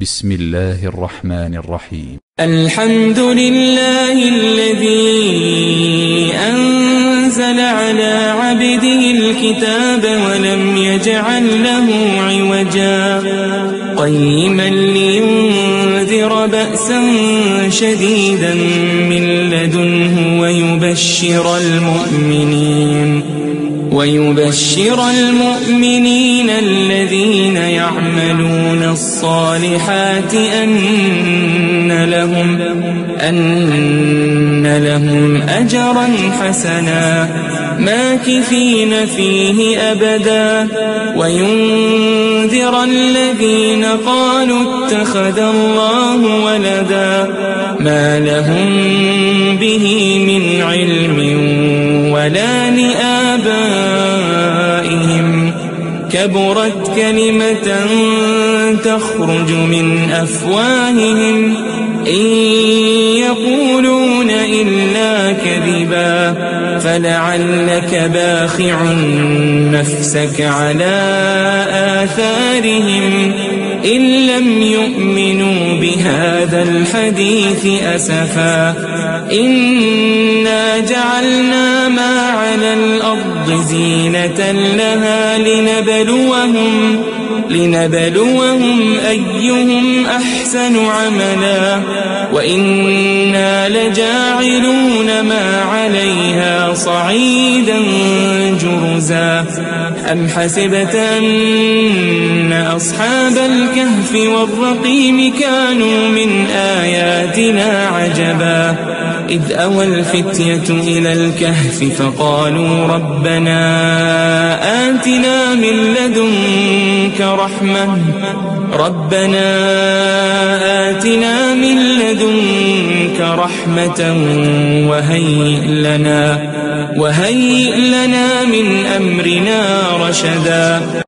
بسم الله الرحمن الرحيم. الحمد لله الذي أنزل على عبده الكتاب ولم يجعل له عوجا قيما لينذر بأسا شديدا من لدنه ويبشر المؤمنين الذين يعملون الصالحات أن لهم أجرا حسنا ماكثين فيه أبدا وينذر الذين قالوا اتخذ الله ولدا ما لهم به من علم ولا لآبائهم كبرت كلمة تخرج من أفواههم إن يقولون إلا كذبا فلعلك باخع نفسك على آثارهم إن لم يؤمنوا بهذا الحديث أسفا إنا جعلنا ما على الأرض زينة لها لنبلوهم أيهم أحسن عملا وإنا لجاعلون ما عليها صعيدا جرزا أم حسبت أن أصحاب الكهف والرقيم كانوا من آياتنا عجبا إذ أوى الفتية إلى الكهف فقالوا ربنا آتنا من لدنك رحمة وهيئ لنا من أمرنا رشدا.